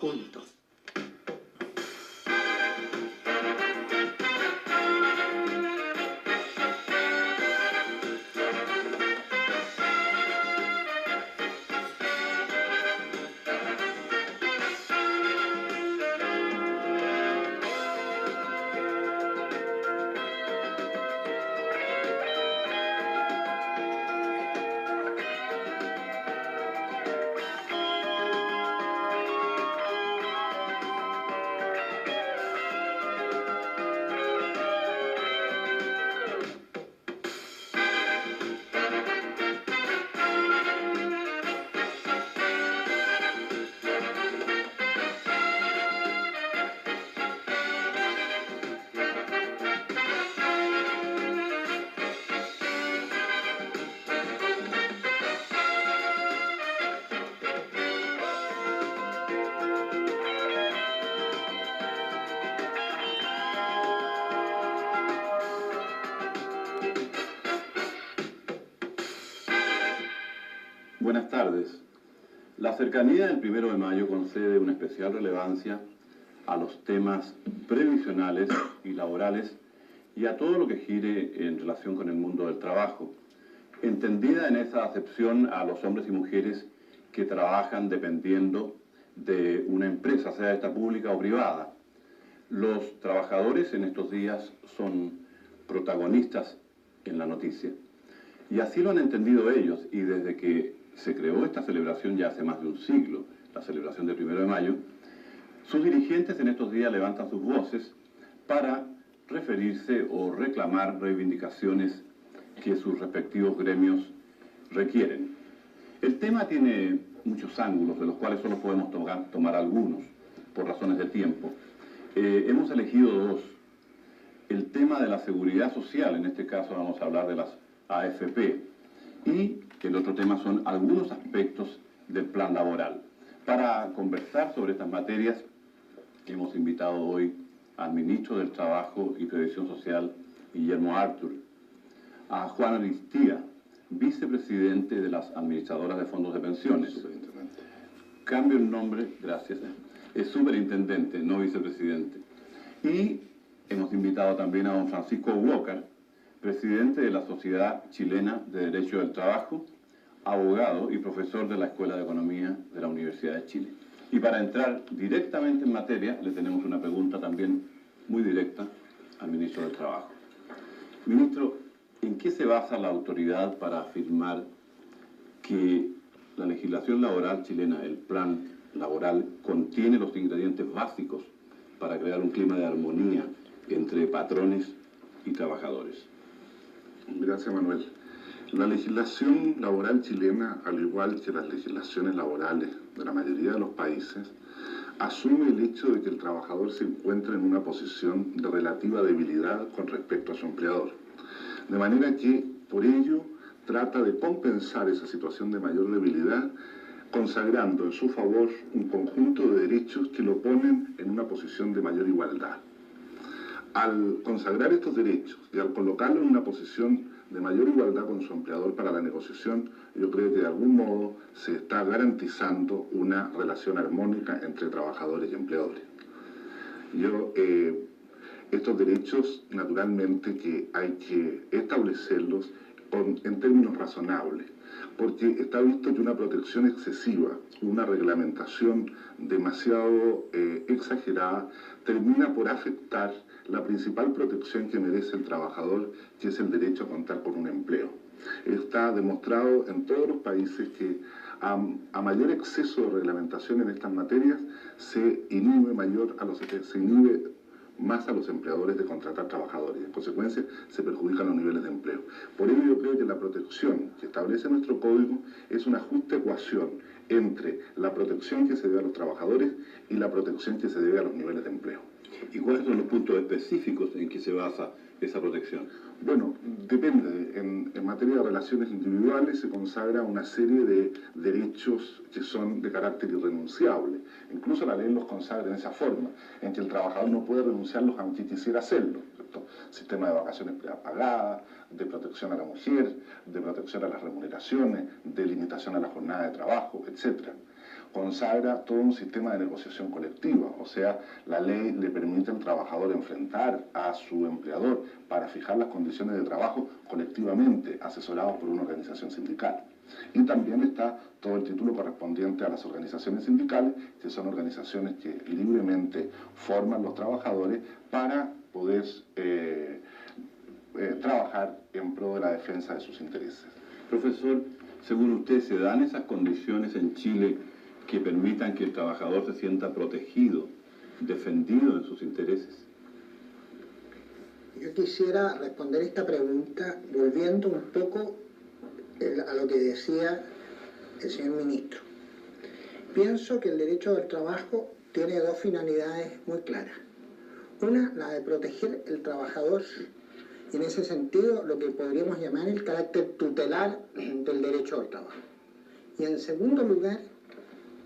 juntos. Buenas tardes. La cercanía del 1 de mayo concede una especial relevancia a los temas previsionales y laborales y a todo lo que gire en relación con el mundo del trabajo, entendida en esa acepción a los hombres y mujeres que trabajan dependiendo de una empresa, sea esta pública o privada. Los trabajadores en estos días son protagonistas en la noticia. Y así lo han entendido ellos, y desde que se creó esta celebración ya hace más de un siglo, la celebración del 1 de mayo, sus dirigentes en estos días levantan sus voces para referirse o reclamar reivindicaciones que sus respectivos gremios requieren. El tema tiene muchos ángulos, de los cuales solo podemos tomar algunos, por razones de tiempo. Hemos elegido dos. El tema de la seguridad social, en este caso vamos a hablar de las AFP, y el otro tema son algunos aspectos del plan laboral. Para conversar sobre estas materias, hemos invitado hoy al ministro del Trabajo y Previsión Social, Guillermo Artur, a Juan Aristía, vicepresidente de las administradoras de fondos de pensiones. Cambio el nombre, gracias, es superintendente, no vicepresidente. Y hemos invitado también a don Francisco Walker, presidente de la Sociedad Chilena de Derecho del Trabajo, abogado y profesor de la Escuela de Economía de la Universidad de Chile. Y para entrar directamente en materia, le tenemos una pregunta también muy directa al ministro del Trabajo. Ministro, ¿en qué se basa la autoridad para afirmar que la legislación laboral chilena, el plan laboral, contiene los ingredientes básicos para crear un clima de armonía entre patrones y trabajadores? Gracias, Manuel. La legislación laboral chilena, al igual que las legislaciones laborales de la mayoría de los países, asume el hecho de que el trabajador se encuentra en una posición de relativa debilidad con respecto a su empleador. De manera que, por ello, trata de compensar esa situación de mayor debilidad, consagrando en su favor un conjunto de derechos que lo ponen en una posición de mayor igualdad. Al consagrar estos derechos y al colocarlo en una posición de mayor igualdad con su empleador para la negociación, yo creo que de algún modo se está garantizando una relación armónica entre trabajadores y empleadores. Estos derechos, naturalmente, que hay que establecerlos en términos razonables, porque está visto que una protección excesiva, una reglamentación demasiado exagerada, termina por afectar la principal protección que merece el trabajador, que es el derecho a contar con un empleo. Está demostrado en todos los países que a mayor exceso de reglamentación en estas materias se inhibe más a los empleadores de contratar trabajadores. En consecuencia, se perjudican los niveles de empleo. Por ello, yo creo que la protección que establece nuestro código es una justa ecuación entre la protección que se debe a los trabajadores y la protección que se debe a los niveles de empleo. ¿Y cuáles son los puntos específicos en que se basa esa protección? Bueno, depende. En materia de relaciones individuales se consagra una serie de derechos que son de carácter irrenunciable. Incluso la ley los consagra en esa forma, en que el trabajador no puede renunciarlos aunque quisiera hacerlo, ¿cierto? Sistema de vacaciones pagadas, de protección a la mujer, de protección a las remuneraciones, de limitación a la jornada de trabajo, etc. consagra todo un sistema de negociación colectiva, o sea, la ley le permite al trabajador enfrentar a su empleador para fijar las condiciones de trabajo colectivamente, asesorados por una organización sindical. Y también está todo el título correspondiente a las organizaciones sindicales, que son organizaciones que libremente forman los trabajadores para poder trabajar en pro de la defensa de sus intereses. Profesor, según usted, ¿se dan esas condiciones en Chile que permitan que el trabajador se sienta protegido, defendido en sus intereses? Yo quisiera responder esta pregunta volviendo un poco a lo que decía el señor ministro. Pienso que el derecho del trabajo tiene dos finalidades muy claras. Una, la de proteger el trabajador, y en ese sentido lo que podríamos llamar el carácter tutelar del derecho al trabajo. Y en segundo lugar,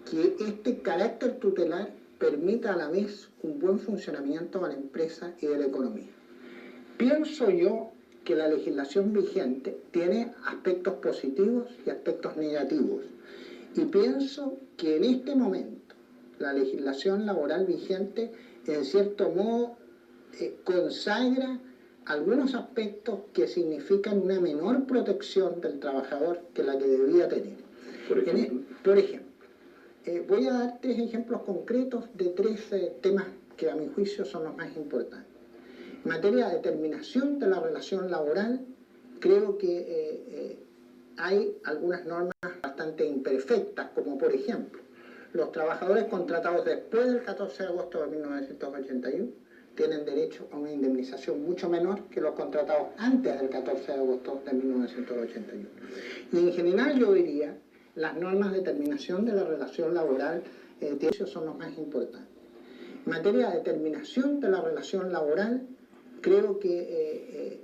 que este carácter tutelar permita a la vez un buen funcionamiento de la empresa y de la economía. Pienso yo que la legislación vigente tiene aspectos positivos y aspectos negativos. Y pienso que en este momento la legislación laboral vigente, en cierto modo, consagra algunos aspectos que significan una menor protección del trabajador que la que debía tener. Por ejemplo, voy a dar 3 ejemplos concretos de 3 temas que a mi juicio son los más importantes. En materia de determinación de la relación laboral, creo que hay algunas normas bastante imperfectas, como por ejemplo, los trabajadores contratados después del 14 de agosto de 1981 tienen derecho a una indemnización mucho menor que los contratados antes del 14 de agosto de 1981. Y en general yo diría, las normas de determinación de la relación laboral son los más importantes. En materia de determinación de la relación laboral, creo que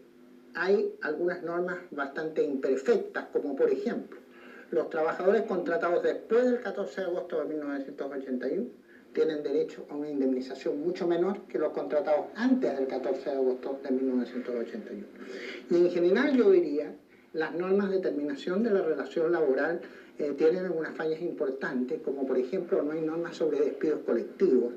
hay algunas normas bastante imperfectas, como por ejemplo, los trabajadores contratados después del 14 de agosto de 1981 tienen derecho a una indemnización mucho menor que los contratados antes del 14 de agosto de 1981. Y en general yo diría, las normas de determinación de la relación laboral tienen algunas fallas importantes, como por ejemplo no hay normas sobre despidos colectivos.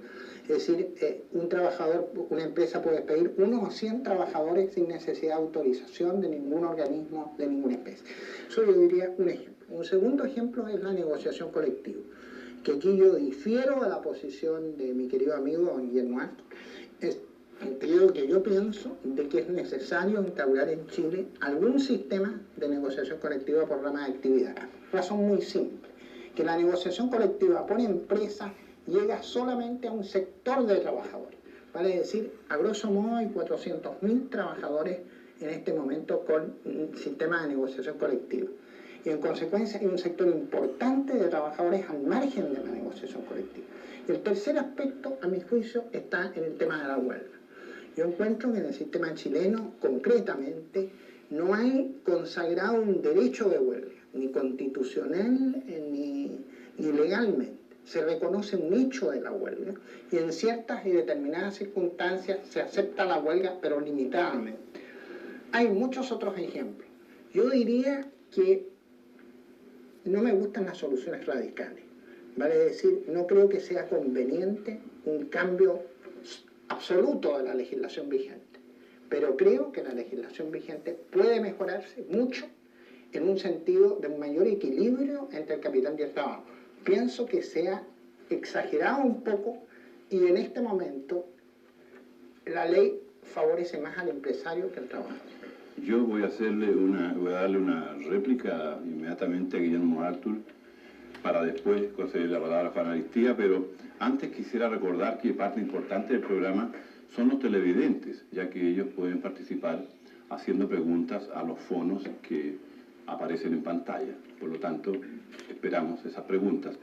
Es decir, una empresa puede despedir 1 o 100 trabajadores sin necesidad de autorización de ningún organismo, de ninguna especie. Eso yo diría un ejemplo. Un segundo ejemplo es la negociación colectiva, que aquí yo difiero de la posición de mi querido amigo Guillermo Artur. Yo pienso de que es necesario instaurar en Chile algún sistema de negociación colectiva por rama de actividad. Razón muy simple, que la negociación colectiva por empresa llega solamente a un sector de trabajadores. Vale decir, a grosso modo hay 400.000 trabajadores en este momento con un sistema de negociación colectiva. Y en consecuencia hay un sector importante de trabajadores al margen de la negociación colectiva. Y el tercer aspecto, a mi juicio, está en el tema de la huelga. Yo encuentro que en el sistema chileno, concretamente, no hay consagrado un derecho de huelga, ni constitucional ni legalmente. Se reconoce un hecho de la huelga y en ciertas y determinadas circunstancias se acepta la huelga, pero limitadamente. Hay muchos otros ejemplos. Yo diría que no me gustan las soluciones radicales. Vale decir, no creo que sea conveniente un cambio absoluto de la legislación vigente, pero creo que la legislación vigente puede mejorarse mucho en un sentido de un mayor equilibrio entre el capital y el trabajo. Pienso que se ha exagerado un poco y en este momento la ley favorece más al empresario que al trabajador. Yo voy a darle una réplica inmediatamente a Guillermo Artur para después conceder la palabra a Juan Aristía, pero antes quisiera recordar que parte importante del programa son los televidentes, ya que ellos pueden participar haciendo preguntas a los fonos que aparecen en pantalla. Por lo tanto, esperamos esas preguntas.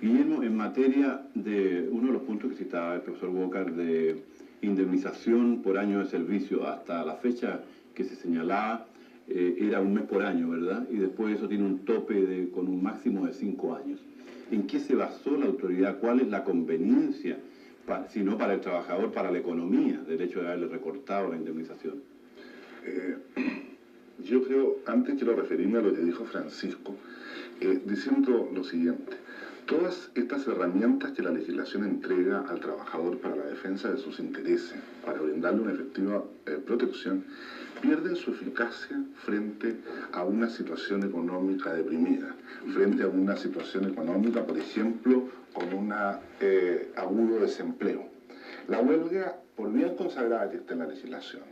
Guillermo, en materia de uno de los puntos que citaba el profesor Bócar de indemnización por año de servicio, hasta la fecha que se señalaba era 1 mes por año, ¿verdad? Y después eso tiene un tope con un máximo de 5 años. ¿En qué se basó la autoridad? ¿Cuál es la conveniencia, si no para el trabajador, para la economía, del hecho de haberle recortado la indemnización? Yo creo, antes quiero referirme a lo que dijo Francisco, diciendo lo siguiente. Todas estas herramientas que la legislación entrega al trabajador para la defensa de sus intereses, para brindarle una efectiva protección, pierden su eficacia frente a una situación económica deprimida, frente a una situación económica, por ejemplo, con un agudo desempleo. La huelga, por bien consagrada que esté en la legislación,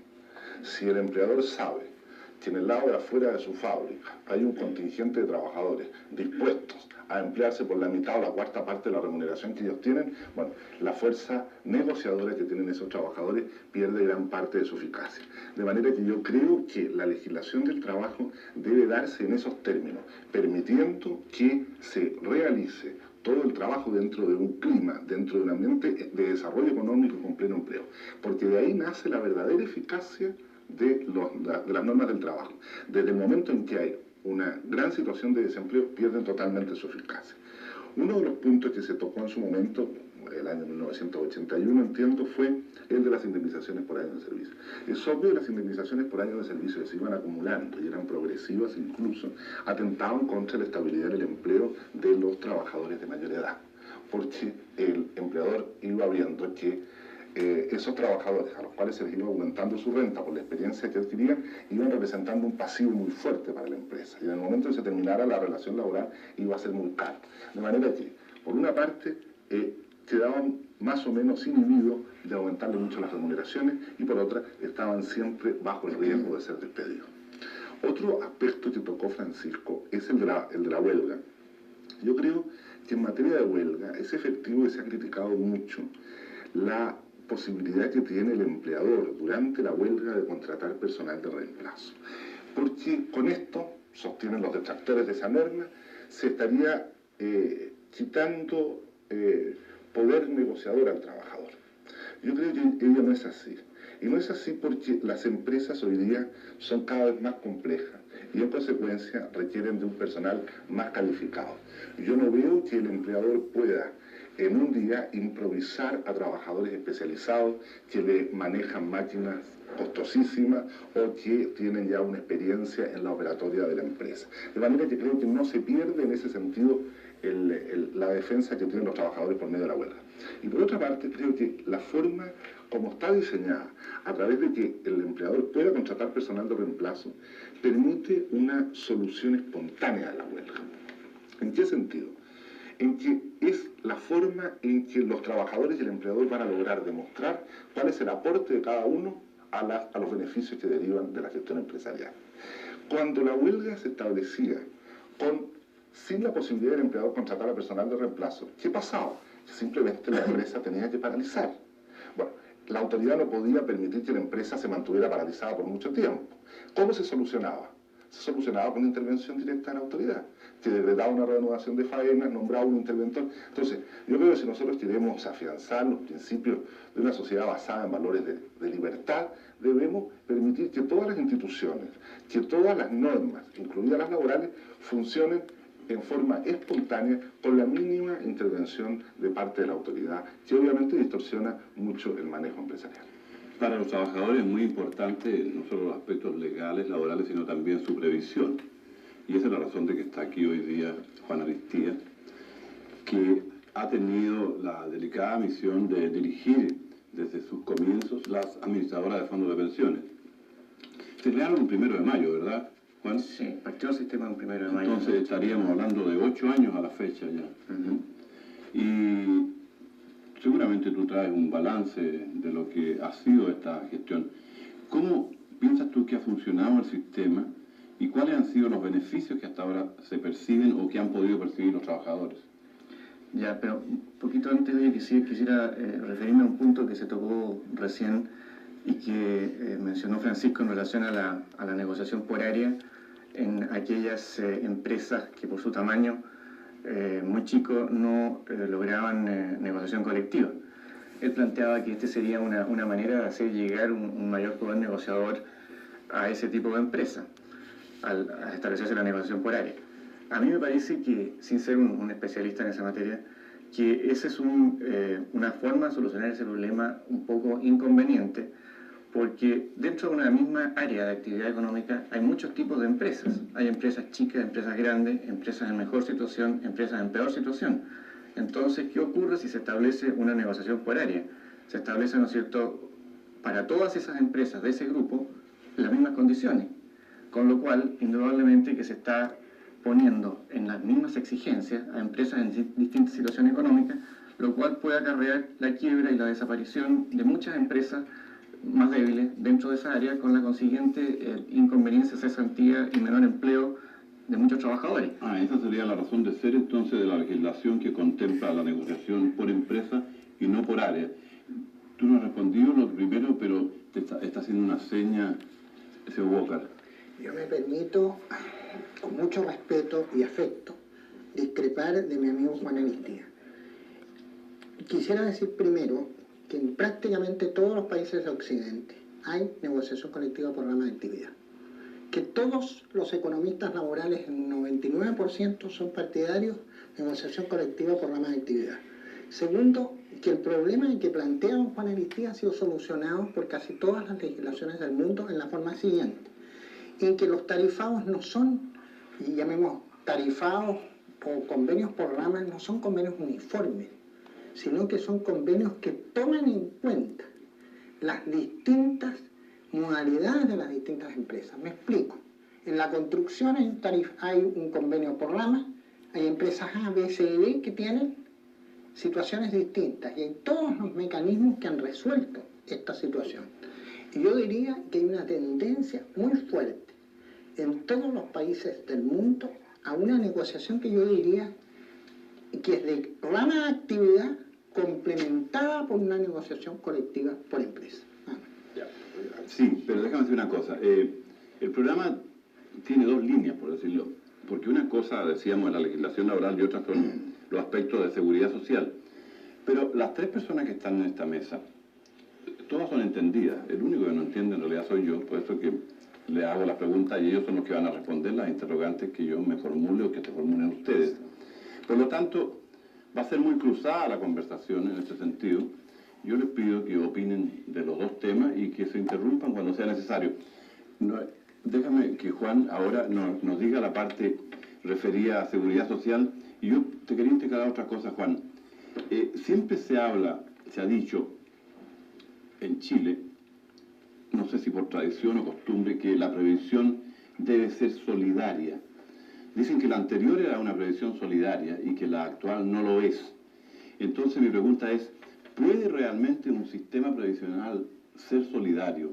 si el empleador sabe que en el lado de afuera de su fábrica hay un contingente de trabajadores dispuestos a emplearse por la mitad o la cuarta parte de la remuneración que ellos tienen, bueno, la fuerza negociadora que tienen esos trabajadores pierde gran parte de su eficacia. De manera que yo creo que la legislación del trabajo debe darse en esos términos, permitiendo que se realice todo el trabajo dentro de un clima, dentro de un ambiente de desarrollo económico con pleno empleo, porque de ahí nace la verdadera eficacia de las normas del trabajo. Desde el momento en que hay una gran situación de desempleo, pierden totalmente su eficacia. Uno de los puntos que se tocó en su momento, el año 1981, entiendo, fue el de las indemnizaciones por año de servicio. Es obvio que las indemnizaciones por año de servicio que se iban acumulando y eran progresivas, incluso atentaban contra la estabilidad del empleo de los trabajadores de mayor edad, porque el empleador iba viendo que esos trabajadores a los cuales se les iba aumentando su renta por la experiencia que adquirían, iban representando un pasivo muy fuerte para la empresa. Y en el momento en que se terminara la relación laboral iba a ser muy caro. De manera que, por una parte, quedaban más o menos inhibidos de aumentarle mucho las remuneraciones y por otra, estaban siempre bajo el riesgo de ser despedidos. Otro aspecto que tocó Francisco es el de la huelga. Yo creo que en materia de huelga es efectivo y se ha criticado mucho la posibilidad que tiene el empleador durante la huelga de contratar personal de reemplazo. Porque con esto, sostienen los detractores de esa norma, se estaría quitando poder negociador al trabajador. Yo creo que ello no es así. Y no es así porque las empresas hoy día son cada vez más complejas y en consecuencia requieren de un personal más calificado. Yo no veo que el empleador pueda en un día improvisar a trabajadores especializados que le manejan máquinas costosísimas o que tienen ya una experiencia en la operatoria de la empresa. De manera que creo que no se pierde en ese sentido la defensa que tienen los trabajadores por medio de la huelga. Y por otra parte, creo que la forma como está diseñada, a través de que el empleador pueda contratar personal de reemplazo, permite una solución espontánea de la huelga. ¿En qué sentido? En que es la forma en que los trabajadores y el empleador van a lograr demostrar cuál es el aporte de cada uno a los beneficios que derivan de la gestión empresarial. Cuando la huelga se establecía sin la posibilidad del empleador contratar a personal de reemplazo, ¿qué pasaba? Simplemente la empresa tenía que paralizar. Bueno, la autoridad no podía permitir que la empresa se mantuviera paralizada por mucho tiempo. ¿Cómo se solucionaba? Se solucionaba con intervención directa de la autoridad, que decretaba una reanudación de faenas, nombraba un interventor. Entonces, yo creo que si nosotros queremos afianzar los principios de una sociedad basada en valores de libertad, debemos permitir que todas las instituciones, que todas las normas, incluidas las laborales, funcionen en forma espontánea, con la mínima intervención de parte de la autoridad, que obviamente distorsiona mucho el manejo empresarial. Para los trabajadores es muy importante no solo los aspectos legales, laborales, sino también su previsión. Y esa es la razón de que está aquí hoy día Juan Aristía, que ha tenido la delicada misión de dirigir desde sus comienzos las administradoras de fondos de pensiones. Se crearon el 1 de mayo, ¿verdad, Juan? Sí, partió el sistema el 1 de mayo. Entonces estaríamos hablando de 8 años a la fecha ya. Y seguramente tú traes un balance de lo que ha sido esta gestión. ¿Cómo piensas tú que ha funcionado el sistema y cuáles han sido los beneficios que hasta ahora se perciben o que han podido percibir los trabajadores? Ya, pero un poquito antes de quisiera referirme a un punto que se tocó recién y que mencionó Francisco en relación a la negociación por área en aquellas empresas que por su tamaño muy chico no lograban negociación colectiva. Él planteaba que este sería una manera de hacer llegar un mayor poder negociador a ese tipo de empresa, al establecerse la negociación por área. A mí me parece que, sin ser un especialista en esa materia, que esa es una forma de solucionar ese problema un poco inconveniente, porque dentro de una misma área de actividad económica hay muchos tipos de empresas. Hay empresas chicas, empresas grandes, empresas en mejor situación, empresas en peor situación. Entonces, ¿qué ocurre si se establece una negociación por área? Se establece, ¿no es cierto?, para todas esas empresas de ese grupo las mismas condiciones, con lo cual, indudablemente que se está poniendo en las mismas exigencias a empresas en distintas situaciones económicas, lo cual puede acarrear la quiebra y la desaparición de muchas empresas más débiles dentro de esa área, con la consiguiente inconveniencia, cesantía y menor empleo de muchos trabajadores. Esa sería la razón de ser entonces de la legislación que contempla la negociación por empresa y no por área. Tú no has respondido lo primero, pero te está haciendo una seña, ese Walker. Yo me permito, con mucho respeto y afecto, discrepar de mi amigo Juan Aristía. Quisiera decir primero que en prácticamente todos los países de Occidente hay negociación colectiva por rama de actividad. Que todos los economistas laborales, en un 99%, son partidarios de negociación colectiva por rama de actividad. Segundo, que el problema que plantea don Juan Aristía ha sido solucionado por casi todas las legislaciones del mundo en la forma siguiente, en que los tarifados no son, y llamemos tarifados o convenios por ramas, no son convenios uniformes, sino que son convenios que toman en cuenta las distintas modalidades de las distintas empresas. Me explico. En la construcción hay un convenio por rama, hay empresas A, B, C y D que tienen situaciones distintas y hay todos los mecanismos que han resuelto esta situación. Y yo diría que hay una tendencia muy fuerte en todos los países del mundo a una negociación que yo diría que es de rama de actividad complementada por una negociación colectiva por empresa. Sí, pero déjame decir una cosa. El programa tiene dos líneas, por decirlo, porque una cosa, decíamos, es la legislación laboral y otra son los aspectos de seguridad social. Pero las tres personas que están en esta mesa, todas son entendidas. El único que no entiende en realidad soy yo, por eso que le hago la pregunta y ellos son los que van a responder las interrogantes que yo me formule o que se formulen ustedes. Por lo tanto, va a ser muy cruzada la conversación en este sentido. Yo les pido que opinen de los dos temas y que se interrumpan cuando sea necesario. Déjame que Juan ahora nos diga la parte referida a seguridad social. Y yo te quería integrar otra cosa, Juan. Siempre se ha dicho en Chile, no sé si por tradición o costumbre, que la previsión debe ser solidaria. Dicen que la anterior era una previsión solidaria y que la actual no lo es. Entonces mi pregunta es, ¿puede realmente un sistema previsional ser solidario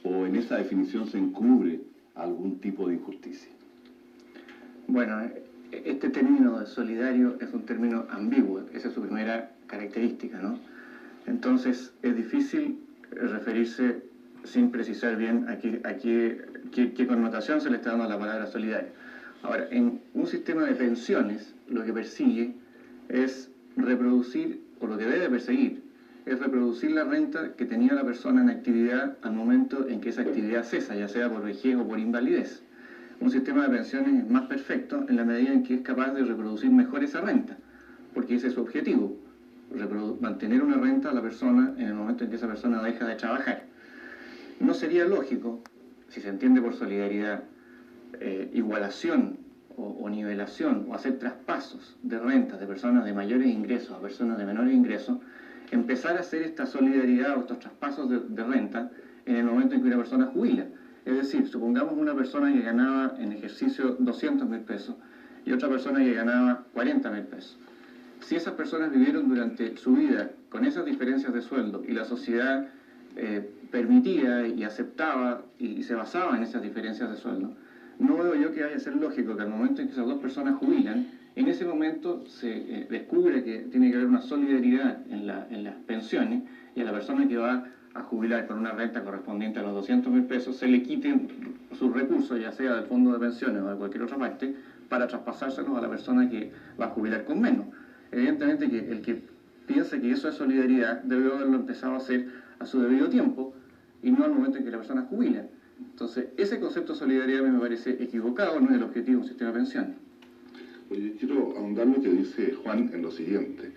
o en esa definición se encubre algún tipo de injusticia? Bueno, este término de solidario es un término ambiguo, esa es su primera característica, ¿no? Entonces es difícil referirse sin precisar bien a qué connotación se le está dando a la palabra solidario. Ahora, en un sistema de pensiones, lo que persigue es reproducir, o lo que debe perseguir, es reproducir la renta que tenía la persona en actividad al momento en que esa actividad cesa, ya sea por vejez o por invalidez. Un sistema de pensiones es más perfecto en la medida en que es capaz de reproducir mejor esa renta, porque ese es su objetivo, mantener una renta a la persona en el momento en que esa persona deja de trabajar. No sería lógico, si se entiende por solidaridad, igualación o nivelación o hacer traspasos de rentas de personas de mayores ingresos a personas de menores ingresos, empezar a hacer esta solidaridad o estos traspasos de renta en el momento en que una persona jubila. Es decir, supongamos una persona que ganaba en ejercicio 200.000 pesos y otra persona que ganaba 40.000 pesos. Si esas personas vivieron durante su vida con esas diferencias de sueldo y la sociedad permitía y aceptaba y se basaba en esas diferencias de sueldo, no veo yo que vaya a ser lógico que al momento en que esas dos personas jubilan, en ese momento se descubre que tiene que haber una solidaridad en las pensiones y a la persona que va a jubilar con una renta correspondiente a los 200.000 pesos se le quiten sus recursos, ya sea del fondo de pensiones o de cualquier otra parte, para traspasárselos a la persona que va a jubilar con menos. Evidentemente que el que piense que eso es solidaridad debe haberlo empezado a hacer a su debido tiempo y no al momento en que la persona jubila. Entonces, ese concepto de solidaridad me parece equivocado, no es el objetivo de un sistema de pensiones. Oye, quiero ahondar lo que dice Juan en lo siguiente.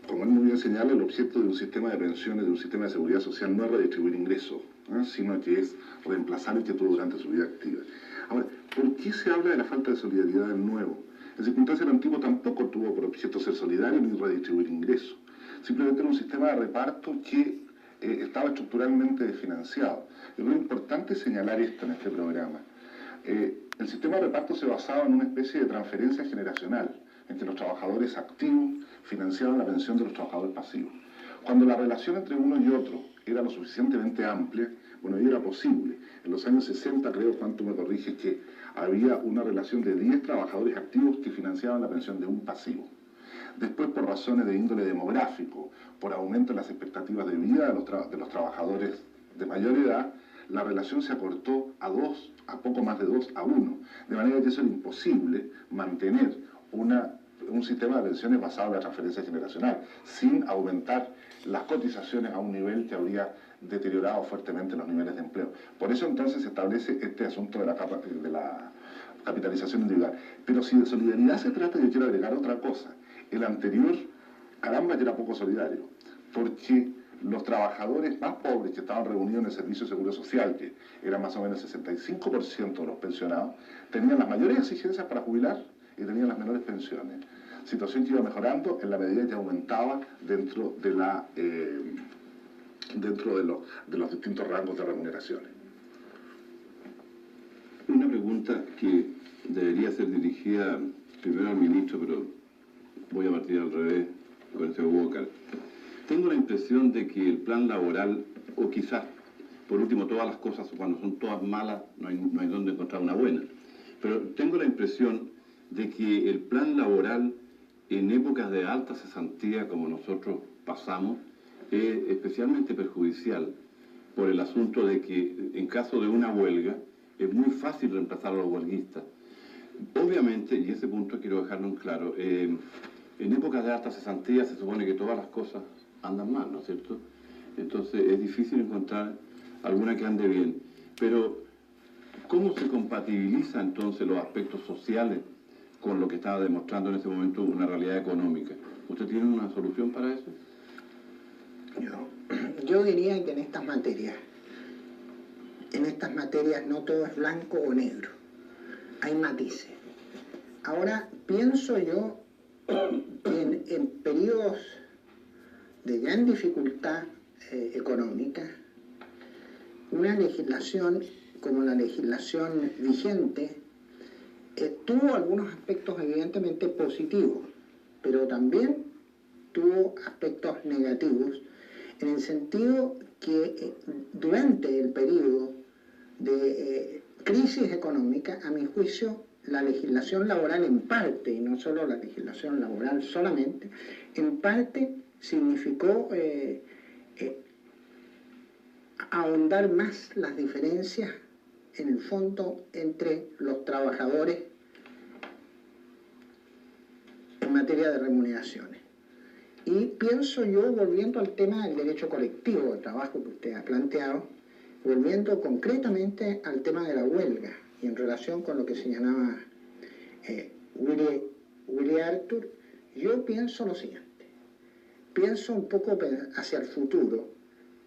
Como él muy bien señala, el objeto de un sistema de pensiones, de un sistema de seguridad social, no es redistribuir ingresos, sino que es reemplazar el que tuvo durante su vida activa. Ahora, ¿por qué se habla de la falta de solidaridad del nuevo? En circunstancias, el antiguo tampoco tuvo por objeto ser solidario ni redistribuir ingresos. Simplemente era un sistema de reparto que estaba estructuralmente desfinanciado. Es muy importante señalar esto en este programa. El sistema de reparto se basaba en una especie de transferencia generacional entre los trabajadores activos financiaban la pensión de los trabajadores pasivos. Cuando la relación entre uno y otro era lo suficientemente amplia, bueno, ahí era posible. En los años 60, creo, Juan, tú me corriges, que había una relación de 10 trabajadores activos que financiaban la pensión de un pasivo. Después, por razones de índole demográfico, por aumento en las expectativas de vida de los trabajadores de mayor edad, la relación se acortó a poco más de 2 a 1, de manera que eso era imposible mantener un sistema de pensiones basado en la transferencia generacional, sin aumentar las cotizaciones a un nivel que habría deteriorado fuertemente los niveles de empleo. Por eso entonces se establece este asunto de la capitalización individual. Pero si de solidaridad se trata, yo quiero agregar otra cosa. El anterior, caramba, que era poco solidario, porque los trabajadores más pobres que estaban reunidos en el Servicio de Seguro Social, que era más o menos el 65% de los pensionados, tenían las mayores exigencias para jubilar y tenían las menores pensiones. Situación que iba mejorando en la medida que aumentaba dentro de los distintos rangos de remuneraciones. Una pregunta que debería ser dirigida primero al ministro, pero voy a partir al revés con el señor Walker. Tengo la impresión de que el plan laboral, o quizás, por último, todas las cosas, cuando son todas malas, no hay dónde encontrar una buena. Pero tengo la impresión de que el plan laboral, en épocas de alta cesantía, como nosotros pasamos, es especialmente perjudicial por el asunto de que, en caso de una huelga, es muy fácil reemplazar a los huelguistas. Obviamente, y ese punto quiero dejarlo en claro, en épocas de alta cesantía se supone que todas las cosas andan mal, ¿no es cierto? Entonces es difícil encontrar alguna que ande bien. Pero, ¿cómo se compatibiliza entonces los aspectos sociales con lo que estaba demostrando en ese momento una realidad económica? ¿Usted tiene una solución para eso? Yo diría que en estas materias no todo es blanco o negro, hay matices. Ahora, pienso yo que en periodos de gran dificultad económica, una legislación como la legislación vigente tuvo algunos aspectos evidentemente positivos, pero también tuvo aspectos negativos, en el sentido que durante el periodo de crisis económica, a mi juicio, la legislación laboral en parte, y no solo la legislación laboral solamente, en parte significó ahondar más las diferencias en el fondo entre los trabajadores en materia de remuneraciones. Y pienso yo, volviendo al tema del derecho colectivo de trabajo que usted ha planteado, volviendo concretamente al tema de la huelga y en relación con lo que señalaba Willy Arthur, yo pienso lo siguiente. Pienso un poco hacia el futuro.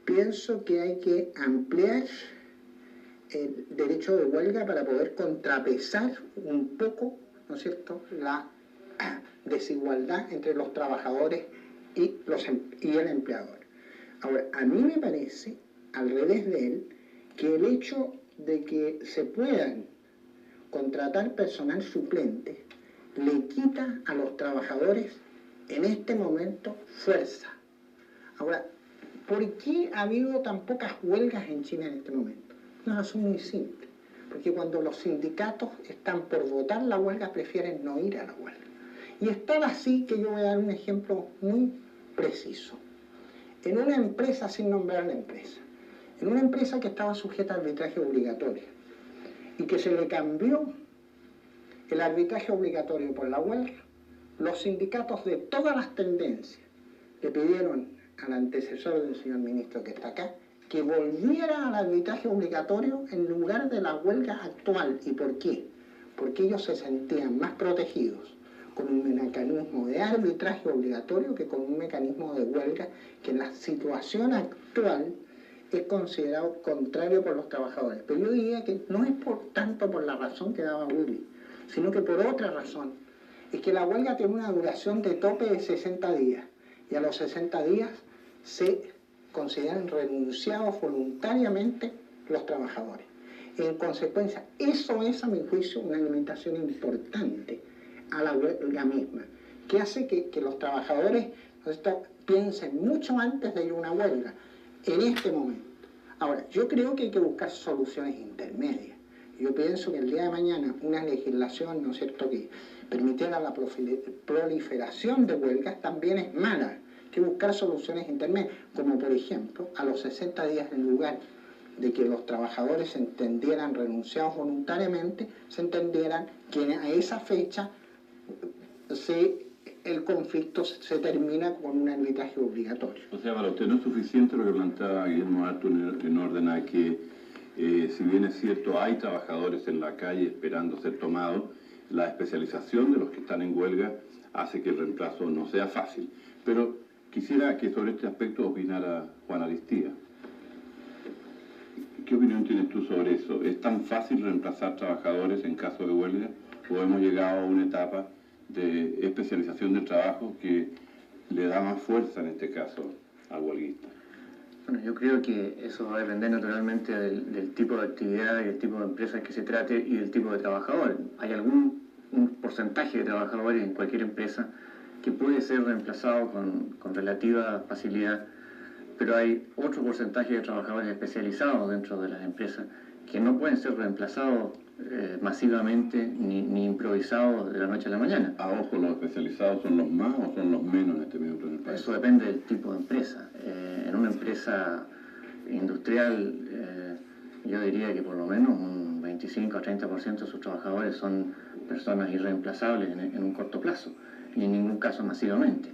Pienso que hay que ampliar el derecho de huelga para poder contrapesar un poco, ¿no es cierto?, la desigualdad entre los trabajadores y el empleador. Ahora, a mí me parece, al revés de él, que el hecho de que se puedan contratar personal suplente le quita a los trabajadores en este momento fuerza. Ahora, ¿por qué ha habido tan pocas huelgas en China en este momento? Una razón muy simple, porque cuando los sindicatos están por votar la huelga, prefieren no ir a la huelga. Y es tal así que yo voy a dar un ejemplo muy preciso. En una empresa, sin nombrar la empresa, en una empresa que estaba sujeta a arbitraje obligatorio y que se le cambió el arbitraje obligatorio por la huelga, los sindicatos de todas las tendencias le pidieron al antecesor del señor ministro que está acá que volviera al arbitraje obligatorio en lugar de la huelga actual. ¿Y por qué? Porque ellos se sentían más protegidos con un mecanismo de arbitraje obligatorio que con un mecanismo de huelga que en la situación actual es considerado contrario por los trabajadores. Pero yo diría que no es tanto por la razón que daba Willy, sino que por otra razón. es que la huelga tiene una duración de tope de 60 días y a los 60 días se consideran renunciados voluntariamente los trabajadores. En consecuencia, eso es a mi juicio una limitación importante a la huelga misma, que hace que los trabajadores piensen mucho antes de ir a una huelga, en este momento. Ahora, yo creo que hay que buscar soluciones intermedias. Yo pienso que el día de mañana una legislación, ¿no es cierto?, que permitiera la proliferación de huelgas también es mala. Hay que buscar soluciones intermedias, como por ejemplo, a los 60 días en lugar de que los trabajadores se entendieran renunciados voluntariamente, se entendieran que a esa fecha el conflicto se termina con un arbitraje obligatorio. O sea, para usted no es suficiente lo que planteaba Guillermo Artur en orden a que, si bien es cierto, hay trabajadores en la calle esperando ser tomados, la especialización de los que están en huelga hace que el reemplazo no sea fácil. Pero quisiera que sobre este aspecto opinara Juan Aristía. ¿Qué opinión tienes tú sobre eso? ¿Es tan fácil reemplazar trabajadores en caso de huelga? ¿O hemos llegado a una etapa de especialización del trabajo que le da más fuerza, en este caso, al huelguista? Bueno, yo creo que eso va a depender naturalmente del tipo de actividad y del tipo de empresa que se trate y del tipo de trabajador. Hay un porcentaje de trabajadores en cualquier empresa que puede ser reemplazado con relativa facilidad, pero hay otro porcentaje de trabajadores especializados dentro de las empresas que no pueden ser reemplazados masivamente ni improvisados de la noche a la mañana. A ojo, ¿los especializados son los más o son los menos en este minuto en el país? Eso depende del tipo de empresa. En una empresa industrial, yo diría que por lo menos un 25 a 30% de sus trabajadores son personas irreemplazables en un corto plazo, y en ningún caso masivamente.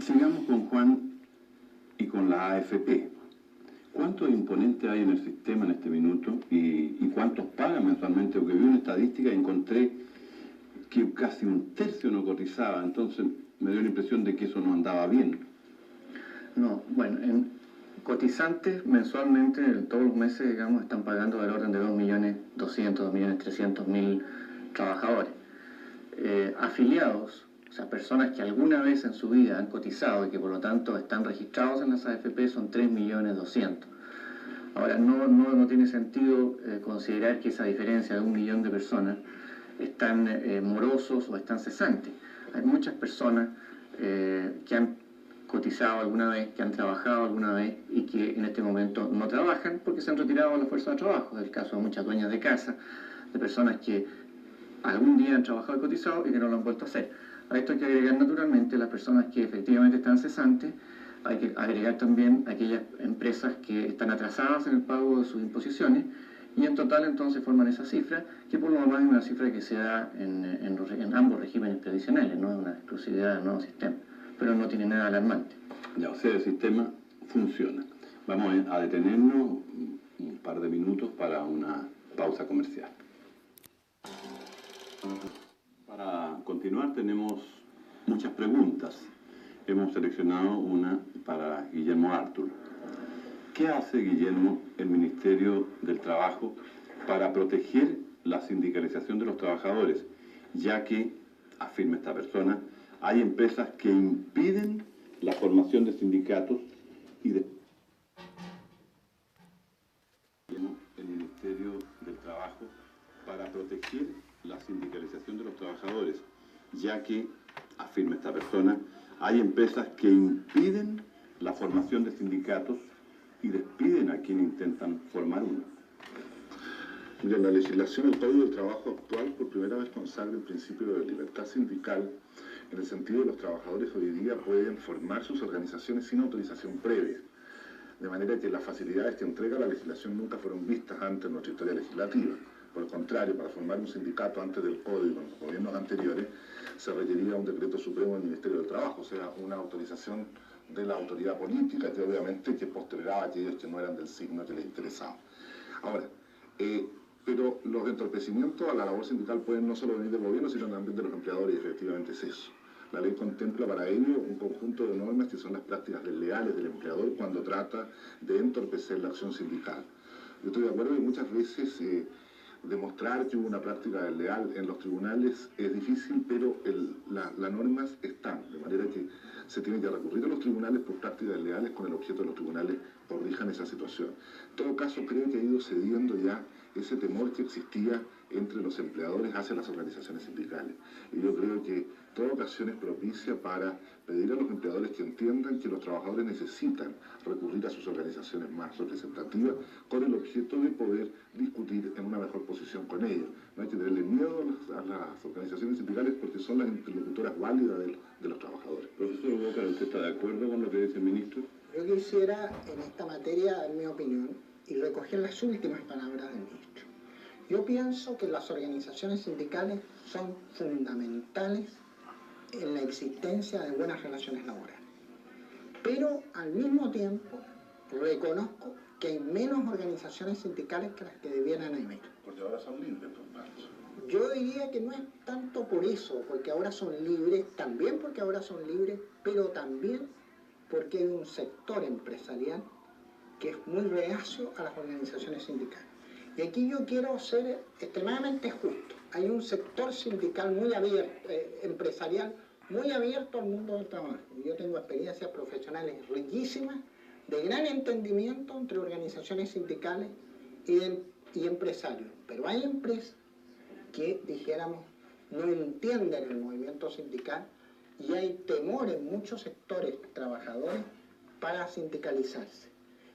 Sigamos con Juan y con la AFP. ¿Cuántos imponentes hay en el sistema en este minuto y cuántos pagan mensualmente? Porque vi una estadística y encontré que casi un tercio no cotizaba, entonces me dio la impresión de que eso no andaba bien. No, bueno, en cotizantes mensualmente, todos los meses, digamos, están pagando del orden de 2.200.000, 2.300.000 trabajadores. Afiliados, o sea, personas que alguna vez en su vida han cotizado y que por lo tanto están registrados en las AFP, son 3.200.000. Ahora, no tiene sentido considerar que esa diferencia de 1 millón de personas están morosos o están cesantes. Hay muchas personas que han cotizado alguna vez, que han trabajado alguna vez y que en este momento no trabajan porque se han retirado de la fuerza de trabajo. Es el caso de muchas dueñas de casa, de personas que algún día han trabajado y cotizado y que no lo han vuelto a hacer. A esto hay que agregar naturalmente las personas que efectivamente están cesantes, hay que agregar también aquellas empresas que están atrasadas en el pago de sus imposiciones, y en total entonces forman esa cifra, que por lo demás es una cifra que se da en ambos regímenes previsionales, no es una exclusividad del nuevo sistema, pero no tiene nada alarmante. Ya, o sea, el sistema funciona. Vamos a detenernos un par de minutos para una pausa comercial. Para continuar tenemos muchas preguntas. Hemos seleccionado una para Guillermo Artur. ¿Qué hace, Guillermo, el Ministerio del Trabajo para proteger la sindicalización de los trabajadores? Ya que, afirma esta persona, hay empresas que impiden la formación de sindicatos y el Ministerio del Trabajo para proteger la sindicalización de los trabajadores, ya que, afirma esta persona, hay empresas que impiden la formación de sindicatos y despiden a quienes intentan formar uno. Mira, la legislación del Código del Trabajo actual por primera vez consagra el principio de libertad sindical, en el sentido de que los trabajadores hoy día pueden formar sus organizaciones sin autorización previa. De manera que las facilidades que entrega la legislación nunca fueron vistas antes en nuestra historia legislativa. Por el contrario, para formar un sindicato antes del Código, en los gobiernos anteriores, se requería un decreto supremo del Ministerio del Trabajo, o sea, una autorización de la autoridad política, que obviamente que postergaba a aquellos que no eran del signo que les interesaba. Ahora, pero los entorpecimientos a la labor sindical pueden no solo venir del gobierno, sino también de los empleadores, y efectivamente es eso. La ley contempla para ello un conjunto de normas que son las prácticas desleales del empleador cuando trata de entorpecer la acción sindical. Yo estoy de acuerdo que muchas veces demostrar que hubo una práctica desleal en los tribunales es difícil, pero las normas están, de manera que se tiene que recurrir a los tribunales por prácticas desleales con el objeto de los tribunales corrijan esa situación. En todo caso, creo que ha ido cediendo ya ese temor que existía entre los empleadores hacia las organizaciones sindicales. Y yo creo que toda ocasión es propicia para pedir a los empleadores que entiendan que los trabajadores necesitan recurrir a sus organizaciones más representativas con el objeto de poder discutir en una mejor posición con ellos. No hay que tenerle miedo a las organizaciones sindicales porque son las interlocutoras válidas de los trabajadores. Profesor Bócar, ¿usted está de acuerdo con lo que dice el ministro? Yo quisiera en esta materia dar mi opinión y recoger las últimas palabras del ministro. Yo pienso que las organizaciones sindicales son fundamentales en la existencia de buenas relaciones laborales. Pero al mismo tiempo reconozco que hay menos organizaciones sindicales que las que debieran haber. Porque ahora son libres, por tanto. Yo diría que no es tanto por eso, porque ahora son libres, también porque ahora son libres, pero también porque hay un sector empresarial que es muy reacio a las organizaciones sindicales. Y aquí yo quiero ser extremadamente justo. Hay un sector sindical muy abierto, empresarial, muy abierto al mundo del trabajo. Yo tengo experiencias profesionales riquísimas, de gran entendimiento entre organizaciones sindicales y empresarios. Pero hay empresas que, dijéramos, no entienden el movimiento sindical y hay temor en muchos sectores trabajadores para sindicalizarse.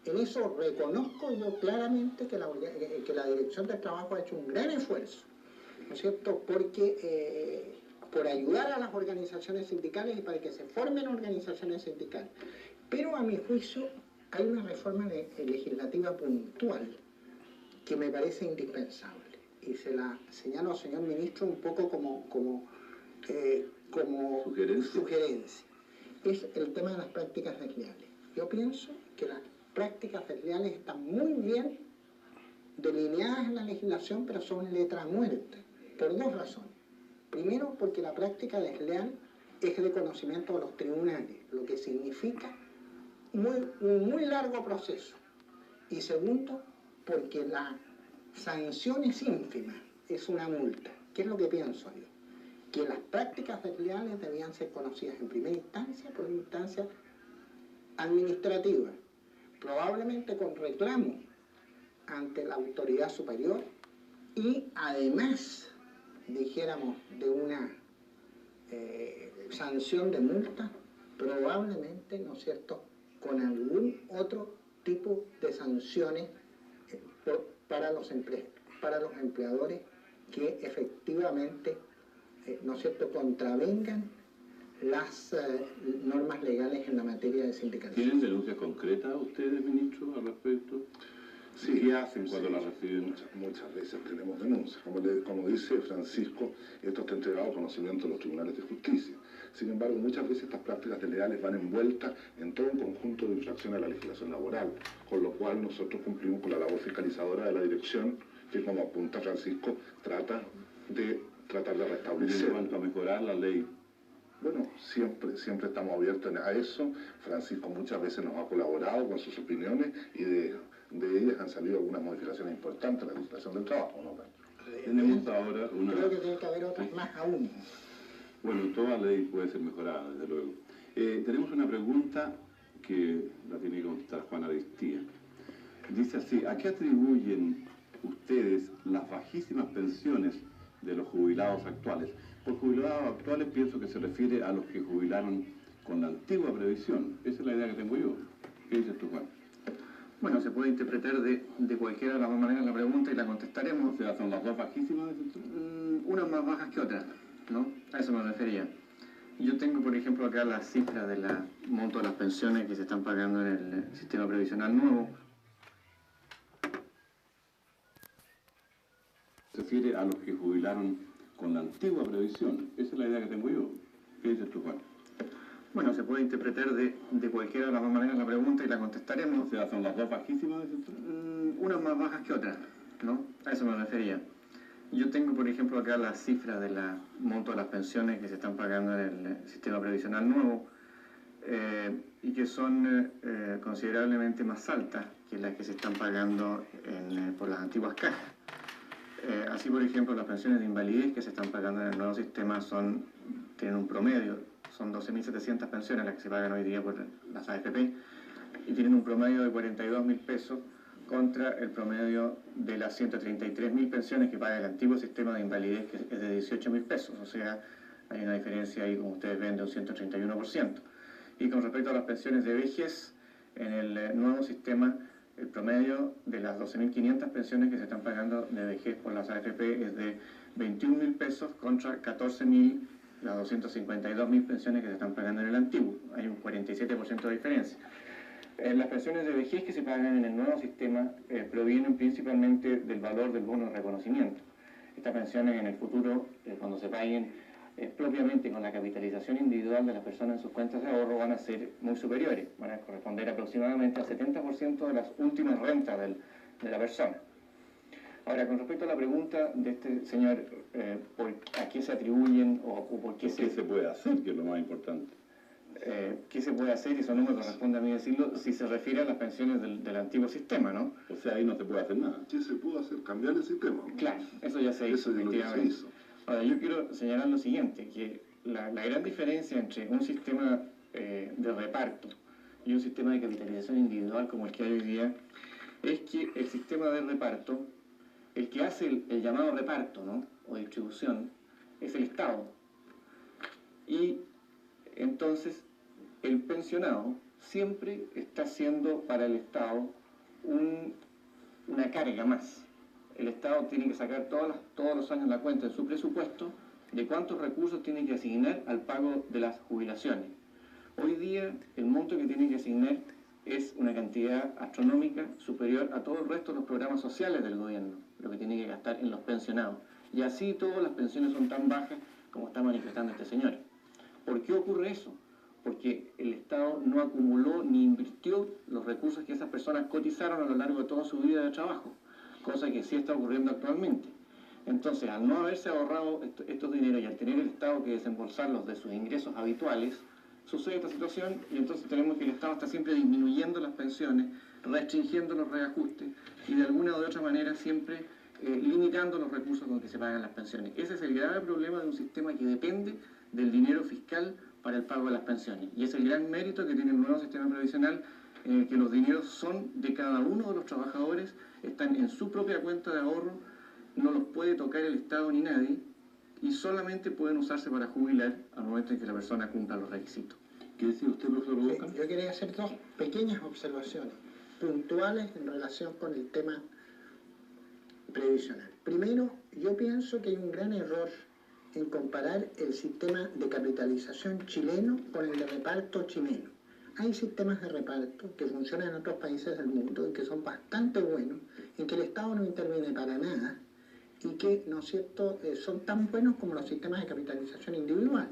En eso reconozco yo claramente que la Dirección del Trabajo ha hecho un gran esfuerzo, ¿no es cierto?, porque por ayudar a las organizaciones sindicales y para que se formen organizaciones sindicales. Pero a mi juicio hay una reforma legislativa puntual que me parece indispensable y se la señalo, señor ministro, un poco como sugerencia. Es el tema de las prácticas desleales. Yo pienso que las prácticas desleales están muy bien delineadas en la legislación, pero son letra muerta, por dos razones. Primero, porque la práctica desleal es de conocimiento de los tribunales, lo que significa un muy largo proceso. Y segundo, porque la sanción es ínfima, es una multa. ¿Qué es lo que pienso yo? Que las prácticas desleales debían ser conocidas en primera instancia por instancia administrativa, probablemente con reclamo ante la autoridad superior y además, dijéramos, de una sanción de multa, probablemente, ¿no es cierto?, con algún otro tipo de sanciones para los empleadores que efectivamente, ¿no es cierto?, contravengan las normas legales en la materia de sindicalización. ¿Tienen denuncias concretas ustedes, ministro, al respecto? Sí, ¿Qué hacen cuando la reciben? Muchas veces tenemos denuncias. Como dice Francisco, esto está entregado a conocimiento de los tribunales de justicia. Sin embargo, muchas veces estas prácticas desleales van envueltas en todo un conjunto de infracciones a la legislación laboral, con lo cual nosotros cumplimos con la labor fiscalizadora de la dirección, que, como apunta Francisco, trata de restablecer. En cuanto a mejorar la ley. Bueno, siempre estamos abiertos a eso. Francisco muchas veces nos ha colaborado con sus opiniones y de ellas han salido algunas modificaciones importantes en la legislación del trabajo, ¿no? Tenemos ahora una... Creo que tiene que haber otras más aún. Bueno, toda ley puede ser mejorada, desde luego. Tenemos una pregunta que la tiene que contestar Juan Aristía. Dice así: ¿a qué atribuyen ustedes las bajísimas pensiones de los jubilados actuales? Por jubilados actuales pienso que se refiere a los que jubilaron con la antigua previsión. Esa es la idea que tengo yo. ¿Qué dices tú, Juan? Bueno, se puede interpretar de cualquiera de las dos maneras la pregunta y la contestaremos. O sea, ¿son las dos bajísimas? Unas más bajas que otras, ¿no? A eso me refería. Yo tengo, por ejemplo, acá las cifras del monto de las pensiones que se están pagando en el sistema previsional nuevo. Se refiere a los que jubilaron con la antigua previsión. Esa es la idea que tengo yo. ¿Qué dices tú, Juan? Bueno, se puede interpretar de cualquiera de las dos maneras la pregunta y la contestaremos. O sea, ¿son las dos bajísimas? Unas más bajas que otras, ¿no? A eso me refería. Yo tengo, por ejemplo, acá las cifras del monto de las pensiones que se están pagando en el sistema previsional nuevo y que son considerablemente más altas que las que se están pagando por las antiguas cajas. Así, por ejemplo, las pensiones de invalidez que se están pagando en el nuevo sistema tienen un promedio, son 12.700 pensiones las que se pagan hoy día por las AFP, y tienen un promedio de 42.000 pesos contra el promedio de las 133.000 pensiones que paga el antiguo sistema de invalidez, que es de 18.000 pesos, o sea, hay una diferencia ahí, como ustedes ven, de un 131%. Y con respecto a las pensiones de vejez, en el nuevo sistema, el promedio de las 12.500 pensiones que se están pagando de vejez por las AFP es de 21.000 pesos contra 14.000, las 252.000 pensiones que se están pagando en el antiguo. Hay un 47% de diferencia. Las pensiones de vejez que se pagan en el nuevo sistema provienen principalmente del valor del bono de reconocimiento. Estas pensiones en el futuro, cuando se paguen propiamente con la capitalización individual de las personas en sus cuentas de ahorro, van a ser muy superiores, van a corresponder aproximadamente al 70% de las últimas rentas de la persona. Ahora, con respecto a la pregunta de este señor, ¿a qué se atribuyen o por qué ¿Qué se puede hacer, que es lo más importante? ¿Qué se puede hacer? Y eso no me corresponde a mí decirlo, si se refiere a las pensiones del antiguo sistema, ¿no? O sea, ahí no se puede hacer nada. ¿Qué se pudo hacer? Cambiar el sistema. Claro, eso ya se hizo, efectivamente. Ahora, yo quiero señalar lo siguiente, que la gran diferencia entre un sistema de reparto y un sistema de capitalización individual como el que hay hoy día, es que el sistema de reparto, el que hace el llamado reparto, ¿no?, o distribución, es el Estado. Y entonces el pensionado siempre está siendo para el Estado una carga más. El Estado tiene que sacar todos los años la cuenta en su presupuesto de cuántos recursos tiene que asignar al pago de las jubilaciones. Hoy día el monto que tiene que asignar es una cantidad astronómica superior a todo el resto de los programas sociales del gobierno, lo que tiene que gastar en los pensionados. Y así todas las pensiones son tan bajas como está manifestando este señor. ¿Por qué ocurre eso? Porque el Estado no acumuló ni invirtió los recursos que esas personas cotizaron a lo largo de toda su vida de trabajo, cosa que sí está ocurriendo actualmente. Entonces, al no haberse ahorrado estos dineros y al tener el Estado que desembolsarlos de sus ingresos habituales, sucede esta situación y entonces tenemos que el Estado está siempre disminuyendo las pensiones, restringiendo los reajustes y de alguna u otra manera siempre limitando los recursos con que se pagan las pensiones. Ese es el grave problema de un sistema que depende del dinero fiscal para el pago de las pensiones. Y es el gran mérito que tiene el nuevo sistema previsional, en el que los dineros son de cada uno de los trabajadores, están en su propia cuenta de ahorro, no los puede tocar el Estado ni nadie, y solamente pueden usarse para jubilar al momento en que la persona cumpla los requisitos. ¿Qué decía usted, profesor Boca? Sí, yo quería hacer dos pequeñas observaciones puntuales en relación con el tema previsional. Primero, yo pienso que hay un gran error en comparar el sistema de capitalización chileno con el de reparto chileno. Hay sistemas de reparto que funcionan en otros países del mundo y que son bastante buenos, en que el Estado no interviene para nada y que, ¿no es cierto?, son tan buenos como los sistemas de capitalización individual.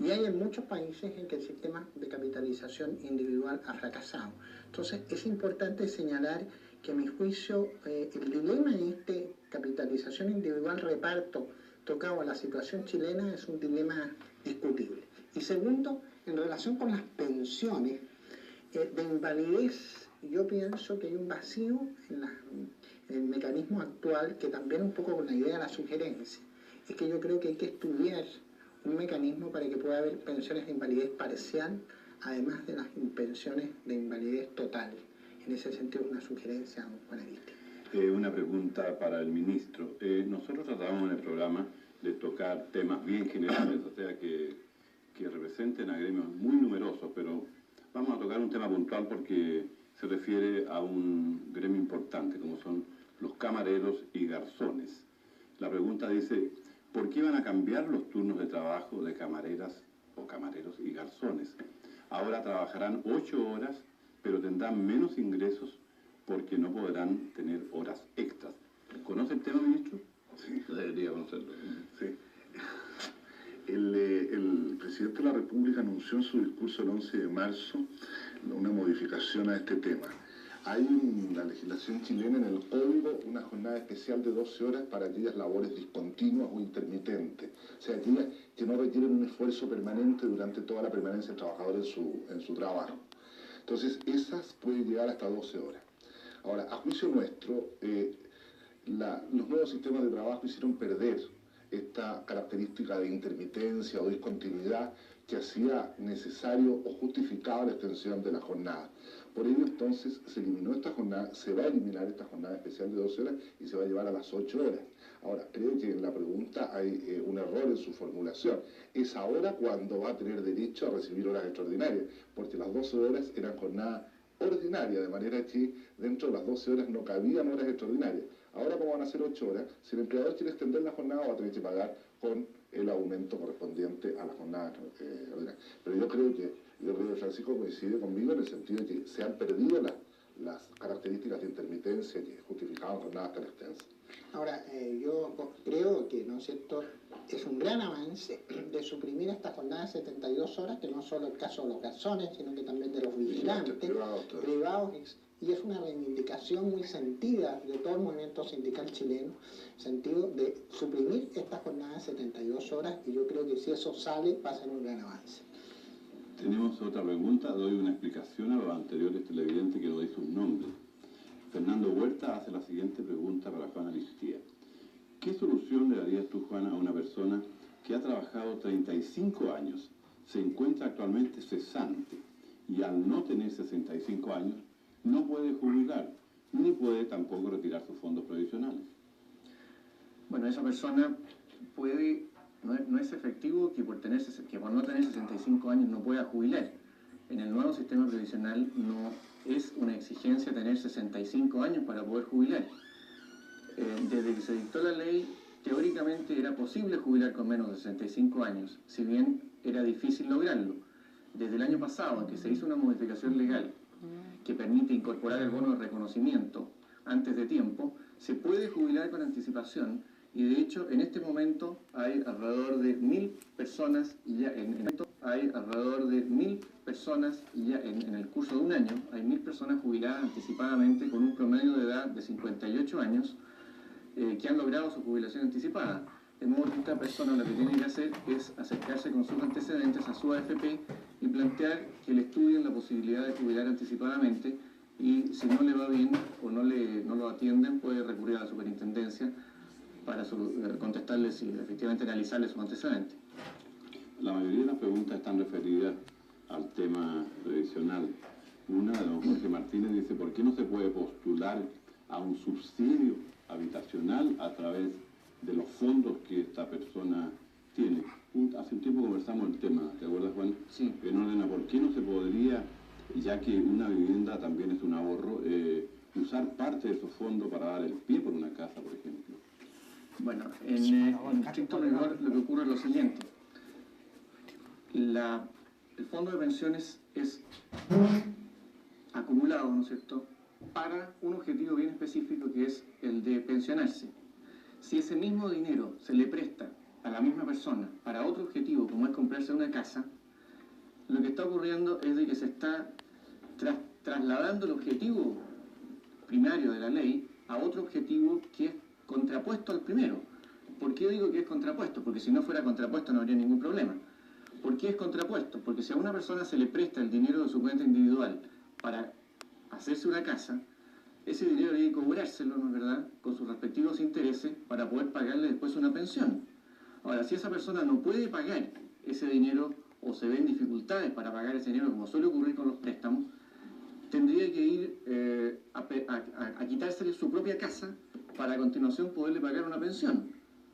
Y hay en muchos países en que el sistema de capitalización individual ha fracasado. Entonces, es importante señalar que, a mi juicio, el dilema en este capitalización individual reparto tocado a la situación chilena es un dilema discutible. Y segundo, en relación con las pensiones de invalidez, yo pienso que hay un vacío en el mecanismo actual, que también un poco con la idea de la sugerencia, es que yo creo que hay que estudiar un mecanismo para que pueda haber pensiones de invalidez parcial, además de las pensiones de invalidez total. En ese sentido, es una sugerencia, Juan Ariste. Una pregunta para el ministro. Nosotros tratamos en el programa de tocar temas bien generales, o sea, que representen a gremios muy numerosos, pero vamos a tocar un tema puntual porque se refiere a un gremio importante, como son los camareros y garzones. La pregunta dice: ¿por qué van a cambiar los turnos de trabajo de camareras o camareros y garzones? Ahora trabajarán 8 horas, pero tendrán menos ingresos porque no podrán tener horas extras. ¿Conoce el tema, ministro? Sí. Debería conocerlo. Sí. El presidente de la República anunció en su discurso el 11 de marzo una modificación a este tema. Hay en la legislación chilena, en el código, una jornada especial de 12 horas para aquellas labores discontinuas o intermitentes, o sea, aquellas que no requieren un esfuerzo permanente durante toda la permanencia del trabajador en su trabajo. Entonces, esas pueden llegar hasta 12 horas. Ahora, a juicio nuestro, los nuevos sistemas de trabajo hicieron perder esta característica de intermitencia o discontinuidad que hacía necesario o justificaba la extensión de la jornada. Por ello, entonces, se eliminó esta jornada, se va a eliminar esta jornada especial de 12 horas y se va a llevar a las 8 horas. Ahora, creo que en la pregunta hay un error en su formulación. Es ahora cuando va a tener derecho a recibir horas extraordinarias, porque las 12 horas eran jornada ordinaria, de manera que dentro de las 12 horas no cabían horas extraordinarias. Ahora, como van a ser 8 horas, si el empleador quiere extender la jornada, va a tener que pagar con el aumento correspondiente a la jornada ordinaria. Pero yo creo que Francisco coincide conmigo en el sentido de que se han perdido las características de intermitencia que justificaban jornadas tan extensas. Ahora, yo creo que, ¿no es cierto?, es un gran avance de suprimir esta jornada de 72 horas, que no solo el caso de los garzones, sino que también de los vigilantes privados, y es una reivindicación muy sentida de todo el movimiento sindical chileno, sentido de suprimir esta jornada de 72 horas, y yo creo que si eso sale va a ser un gran avance. Tenemos otra pregunta, doy una explicación a los anteriores televidentes que no doy sus nombres. Fernando Huerta hace la siguiente pregunta para Juana Listía. ¿Qué solución le darías tú, Juana, a una persona que ha trabajado 35 años, se encuentra actualmente cesante y al no tener 65 años no puede jubilar, ni puede tampoco retirar sus fondos previsionales? Bueno, esa persona puede, no es efectivo que por no tener 65 años no pueda jubilar. En el nuevo sistema previsional no es una exigencia tener 65 años para poder jubilar. Desde que se dictó la ley, teóricamente era posible jubilar con menos de 65 años, si bien era difícil lograrlo. Desde el año pasado, que se hizo una modificación legal que permite incorporar el bono de reconocimiento antes de tiempo, se puede jubilar con anticipación, y de hecho en este momento hay alrededor de 1.000 personas ya en el curso de un año, hay 1.000 personas jubiladas anticipadamente con un promedio de edad de 58 años que han logrado su jubilación anticipada. De modo que esta persona lo que tiene que hacer es acercarse con sus antecedentes a su AFP y plantear que le estudien la posibilidad de jubilar anticipadamente, y si no le va bien o no lo atienden, puede recurrir a la superintendencia para contestarle si efectivamente analizarle sus antecedentes. La mayoría de las preguntas están referidas al tema previsional. Una de don Jorge Martínez dice, ¿por qué no se puede postular a un subsidio habitacional a través de los fondos que esta persona tiene? Hace un tiempo conversamos el tema, ¿te acuerdas, Juan? Sí. ¿Por qué no se podría, ya que una vivienda también es un ahorro, usar parte de esos fondos para dar el pie por una casa, por ejemplo? Bueno, en estricto rigor lo que ocurre es lo siguiente. El fondo de pensiones es acumulado, ¿no es cierto?, para un objetivo bien específico, que es el de pensionarse. Si ese mismo dinero se le presta a la misma persona para otro objetivo, como es comprarse una casa, lo que está ocurriendo es de que se está trasladando el objetivo primario de la ley a otro objetivo que es contrapuesto al primero. ¿Por qué digo que es contrapuesto? Porque si no fuera contrapuesto no habría ningún problema. ¿Por qué es contrapuesto? Porque si a una persona se le presta el dinero de su cuenta individual para hacerse una casa, ese dinero hay que cobrárselo, ¿no es verdad?, con sus respectivos intereses para poder pagarle después una pensión. Ahora, si esa persona no puede pagar ese dinero o se ven dificultades para pagar ese dinero, como suele ocurrir con los préstamos, tendría que ir a quitársele su propia casa para a continuación poderle pagar una pensión.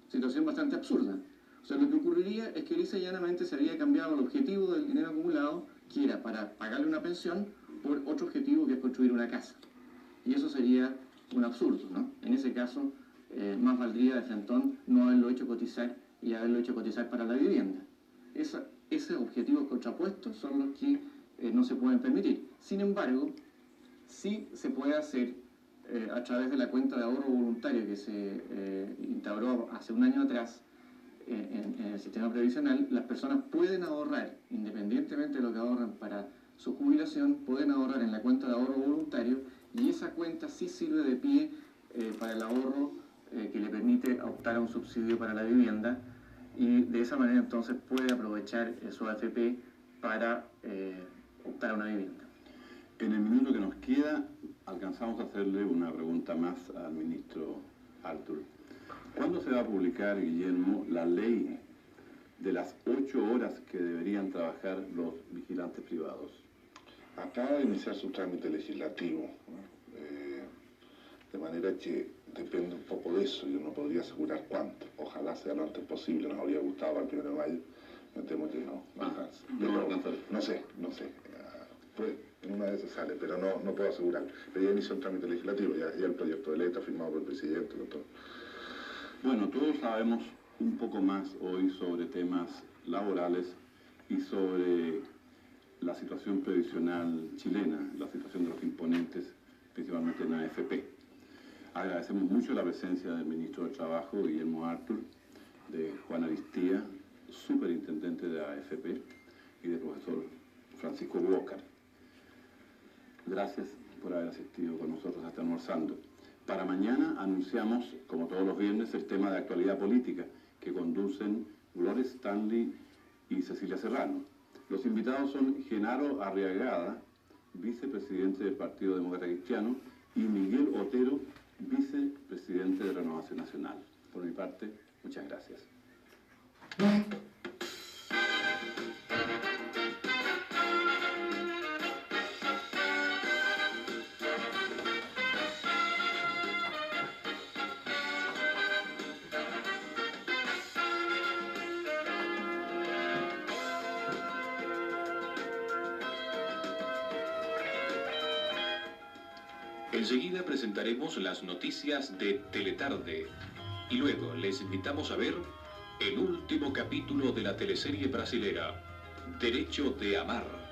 Situación bastante absurda. O sea, lo que ocurriría es que lisa y llanamente se habría cambiado el objetivo del dinero acumulado, que era para pagarle una pensión, por otro objetivo, que es construir una casa. Y eso sería un absurdo, ¿no? En ese caso, más valdría de frentón no haberlo hecho cotizar y haberlo hecho cotizar para la vivienda. Esos objetivos contrapuestos son los que no se pueden permitir. Sin embargo, sí se puede hacer a través de la cuenta de ahorro voluntario que se instauró hace un año atrás en el sistema previsional. Las personas pueden ahorrar, independientemente de lo que ahorran para su jubilación, pueden ahorrar en la cuenta de ahorro voluntario, y esa cuenta sí sirve de pie para el ahorro que le permite optar a un subsidio para la vivienda, y de esa manera entonces puede aprovechar su AFP para optar a una vivienda. En el minuto que nos queda, alcanzamos a hacerle una pregunta más al ministro Artur. ¿Cuándo se va a publicar, Guillermo, la ley de las 8 horas que deberían trabajar los vigilantes privados? Acaba de iniciar su trámite legislativo, ¿no? De manera que depende un poco de eso. Yo no podría asegurar cuánto. Ojalá sea lo antes posible. Nos habría gustado para el 1 de mayo. Me temo que no. No sé. Pues en una vez se sale, pero no puedo asegurar. Pero ya inició un trámite legislativo. Ya el proyecto de ley está firmado por el presidente. Todo. Bueno, todos sabemos un poco más hoy sobre temas laborales y sobre la situación previsional chilena, la situación de los imponentes, principalmente en AFP. Agradecemos mucho la presencia del ministro del Trabajo, Guillermo Artur, de Juan Aristía, superintendente de AFP, y del profesor Francisco Walker. Gracias por haber asistido con nosotros hasta almorzando. Para mañana anunciamos, como todos los viernes, el tema de actualidad política que conducen Gloria Stanley y Cecilia Serrano. Los invitados son Genaro Arriagada, vicepresidente del Partido Demócrata Cristiano, y Miguel Otero, vicepresidente de Renovación Nacional. Por mi parte, muchas gracias. Enseguida presentaremos las noticias de Teletarde y luego les invitamos a ver el último capítulo de la teleserie brasilera Derecho de Amar.